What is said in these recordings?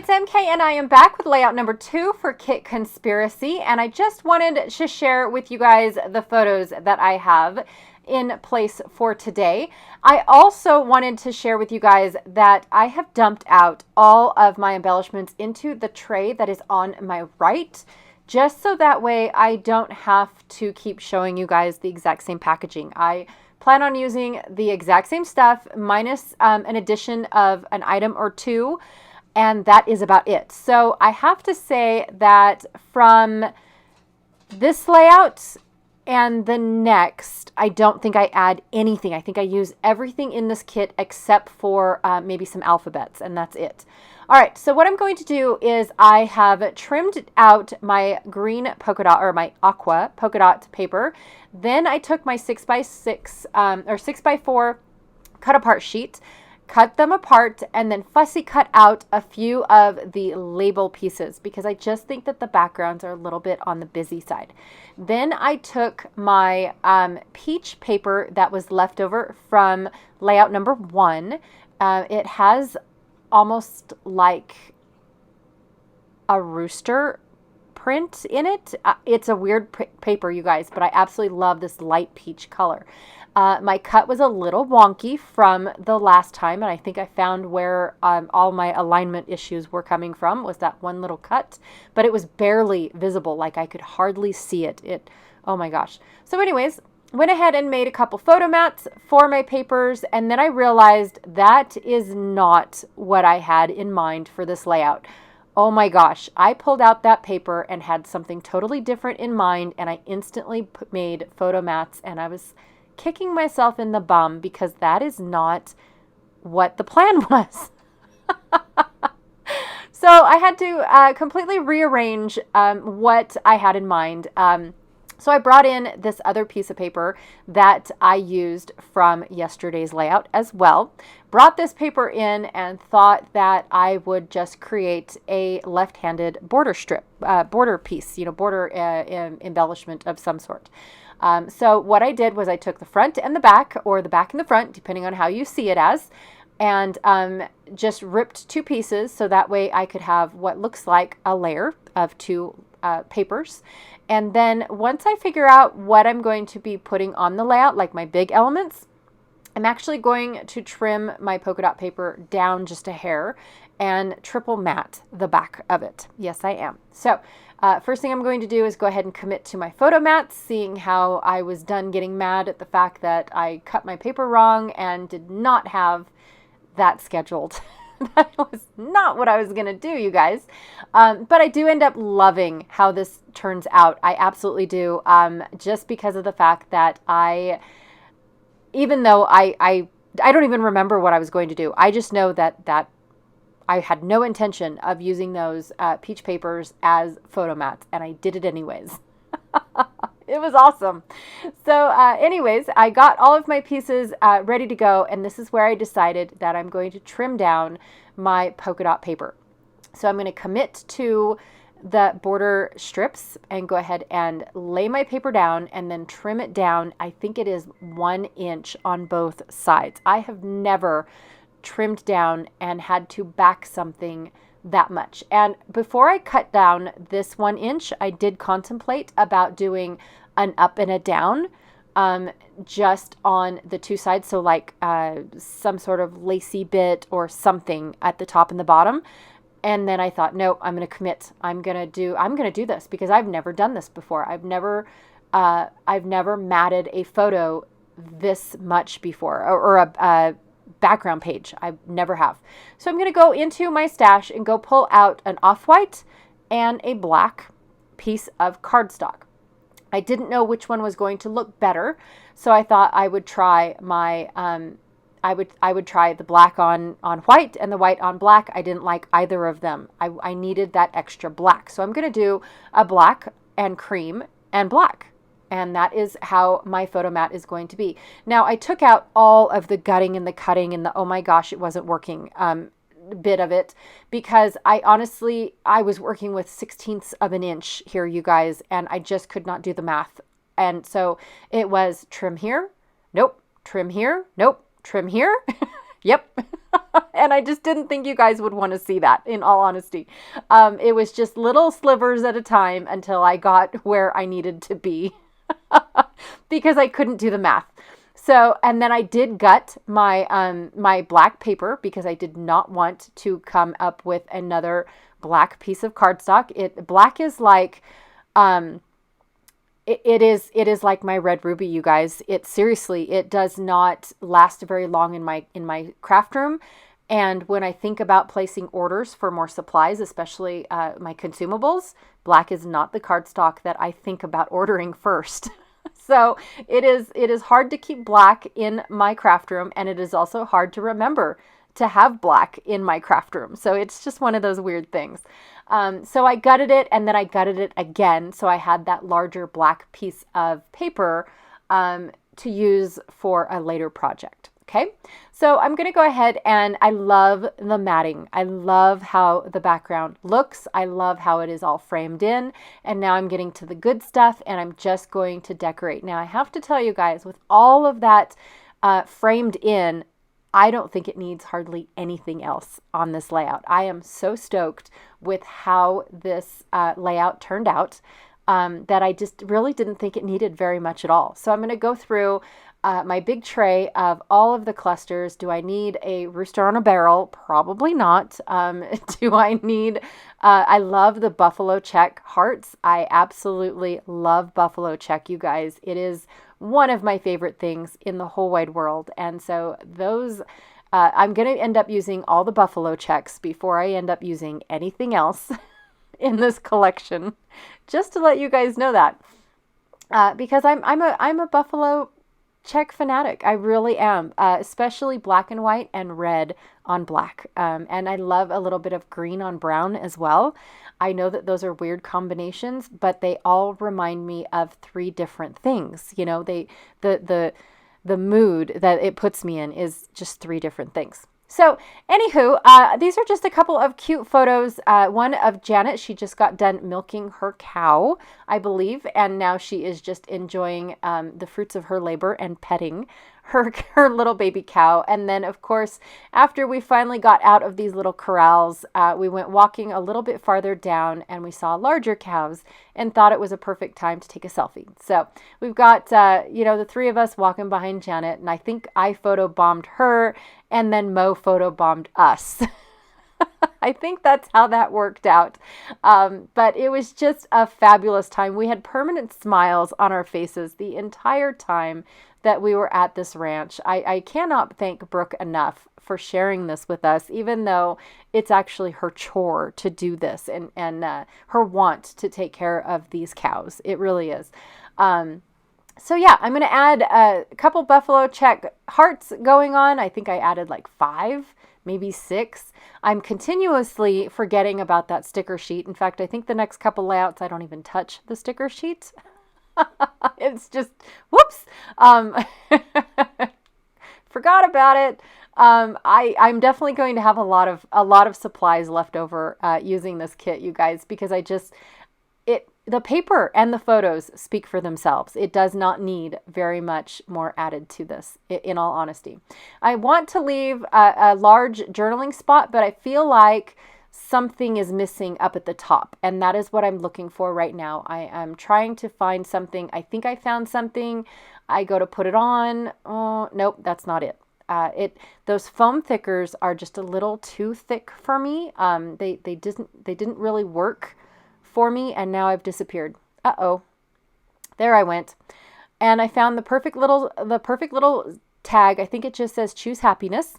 it's MK and I am back with layout number 2 for Kit Conspiracy, and I just wanted to share with you guys the photos that I have in place for today. I also wanted to share with you guys that I have dumped out all of my embellishments into the tray that is on my right, just so that way I don't have to keep showing you guys the exact same packaging. I plan on using the exact same stuff minus an addition of an item or two, and that is about it. So I have to say that from this layout and the next, I don't think I add anything. I think I use everything in this kit except for maybe some alphabets, and that's it. All right, so what I'm going to do is I have trimmed out my green polka dot, or my aqua polka dot paper. Then I took my 6x6 or 6x4 cut apart sheet, cut them apart, and then fussy cut out a few of the label pieces because I just think that the backgrounds are a little bit on the busy side. Then I took my peach paper that was left over from layout number 1. It has almost like a rooster print in it. It's a weird paper, you guys, but I absolutely love this light peach color. My cut was a little wonky from the last time, and I think I found where all my alignment issues were coming from was that one little cut, but it was barely visible. Like I could hardly see it. Oh my gosh. So anyways, went ahead and made a couple photo mats for my papers, and then I realized that is not what I had in mind for this layout. Oh my gosh, I pulled out that paper and had something totally different in mind, and I instantly made photo mats, and I was kicking myself in the bum because that is not what the plan was. So I had to completely rearrange what I had in mind. So I brought in this other piece of paper that I used from yesterday's layout as well. Brought this paper in and thought that I would just create a left-handed border strip, border piece, border embellishment of some sort. So what I did was I took the front and the back, or the back and the front, depending on how you see it as, and just ripped two pieces so that way I could have what looks like a layer of two papers. And then once I figure out what I'm going to be putting on the layout, like my big elements, I'm actually going to trim my polka dot paper down just a hair and triple matte the back of it. Yes, I am. So first thing I'm going to do is go ahead and commit to my photo mats, seeing how I was done getting mad at the fact that I cut my paper wrong and did not have that scheduled. That was not what I was going to do, you guys. But I do end up loving how this turns out. I absolutely do. Just because of the fact that even though I don't even remember what I was going to do. I just know that I had no intention of using those peach papers as photo mats, and I did it anyways. It was awesome. So anyways, I got all of my pieces ready to go, and this is where I decided that I'm going to trim down my polka dot paper. So I'm going to commit to the border strips and go ahead and lay my paper down and then trim it down. I think it is 1 inch on both sides. I have never trimmed down and had to back something that much. And before I cut down this 1 inch, I did contemplate about doing an up and a down just on the two sides. So like some sort of lacy bit or something at the top and the bottom. And then I thought, no, I'm going to commit. I'm going to do this because I've never done this before. I've never matted a photo this much before, or a background page. I never have. So I'm going to go into my stash and go pull out an off-white and a black piece of cardstock. I didn't know which one was going to look better, so I thought I would try my I would try the black on white and the white on black. I didn't like either of them. I needed that extra black. So I'm going to do a black and cream and black. And that is how my photo mat is going to be. Now, I took out all of the gutting and the cutting and the, oh my gosh, it wasn't working bit of it, because I was working with 1/16 of an inch here, you guys, and I just could not do the math. And so it was trim here, nope, trim here, nope, trim here, yep. And I just didn't think you guys would want to see that, in all honesty. It was just little slivers at a time until I got where I needed to be because I couldn't do the math. So, and then I did gut my black paper because I did not want to come up with another black piece of cardstock. Black is like, it is like my red ruby, you guys. It does not last very long in my craft room. And when I think about placing orders for more supplies, especially my consumables, black is not the cardstock that I think about ordering first. So it is hard to keep black in my craft room, and it is also hard to remember to have black in my craft room. So it's just one of those weird things. So I gutted it, and then I gutted it again. So I had that larger black piece of paper to use for a later project. Okay, so I'm going to go ahead, and I love the matting. I love how the background looks. I love how it is all framed in. And now I'm getting to the good stuff, and I'm just going to decorate. Now I have to tell you guys, with all of that framed in, I don't think it needs hardly anything else on this layout. I am so stoked with how this layout turned out that I just really didn't think it needed very much at all. So I'm going to go through my big tray of all of the clusters. Do I need a rooster on a barrel? Probably not. Do I need, I love the buffalo check hearts. I absolutely love buffalo check, you guys. It is one of my favorite things in the whole wide world. And so those, I'm going to end up using all the buffalo checks before I end up using anything else in this collection, just to let you guys know that. Because I'm a buffalo check fanatic. I really am, especially black and white and red on black. And I love a little bit of green on brown as well. I know that those are weird combinations, but they all remind me of three different things. You know, the mood that it puts me in is just three different things. So anywho, these are just a couple of cute photos. One of Janet, she just got done milking her cow, I believe, and now she is just enjoying the fruits of her labor and petting her little baby cow. And then, of course, after we finally got out of these little corrals, we went walking a little bit farther down, and we saw larger cows and thought it was a perfect time to take a selfie. So we've got, the three of us walking behind Janet, and I think I photobombed her, and then Mo photobombed us. I think that's how that worked out. But it was just a fabulous time. We had permanent smiles on our faces the entire time that we were at this ranch. I cannot thank Brooke enough for sharing this with us, even though it's actually her chore to do this and her want to take care of these cows. It really is. So yeah, I'm going to add a couple buffalo check hearts going on. I think I added like 5, maybe 6. I'm continuously forgetting about that sticker sheet. In fact, I think the next couple layouts, I don't even touch the sticker sheet. It's just, whoops. Forgot about it. I'm definitely going to have a lot of supplies left over using this kit, you guys, because the paper and the photos speak for themselves. It does not need very much more added to this, in all honesty. I want to leave a large journaling spot, but I feel like something is missing up at the top, and that is what I'm looking for right now. I am trying to find something. I think I found something. I go to put it on. Oh, nope, that's not it. Those foam thickers are just a little too thick for me. They didn't really work for me, and now I've disappeared. Uh-oh. There I went. And I found the perfect little tag. I think it just says choose happiness.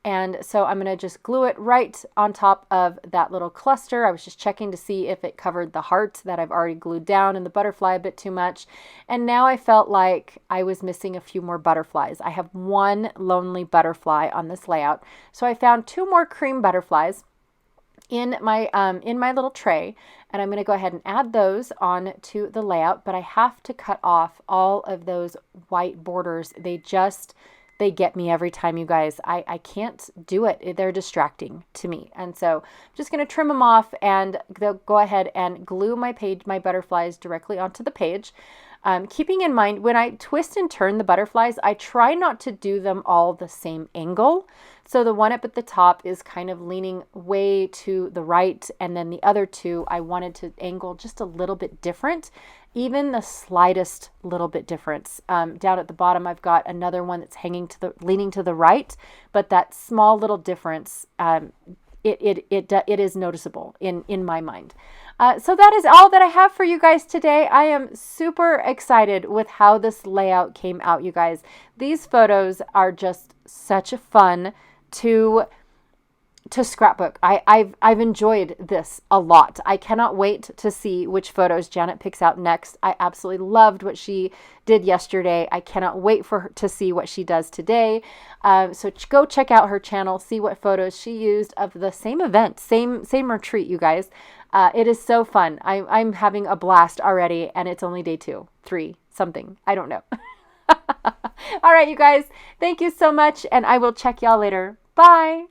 And so I'm going to just glue it right on top of that little cluster. I was just checking to see if it covered the heart that I've already glued down and the butterfly a bit too much. And now I felt like I was missing a few more butterflies. I have one lonely butterfly on this layout. So I found 2 more cream butterflies in my little tray, and I'm going to go ahead and add those on to the layout, but I have to cut off all of those white borders. They get me every time, you guys. I can't do it. They're distracting to me. And so I'm just going to trim them off and go ahead and glue my butterflies directly onto the page. Keeping in mind, when I twist and turn the butterflies, I try not to do them all the same angle. So the one up at the top is kind of leaning way to the right, and then the other two I wanted to angle just a little bit different, even the slightest little bit difference. Down at the bottom, I've got another one that's leaning to the right, but that small little difference, it is noticeable in my mind. So that is all that I have for you guys today. I am super excited with how this layout came out, you guys. These photos are just such a fun to scrapbook. I've enjoyed this a lot. I cannot wait to see which photos Janet picks out next. I absolutely loved what she did yesterday. I cannot wait for her to see what she does today. So go check out her channel, see what photos she used of the same event, same retreat, you guys. It is so fun. I'm having a blast already, and it's only day 2, 3, something. I don't know. All right, you guys. Thank you so much, and I will check y'all later. Bye.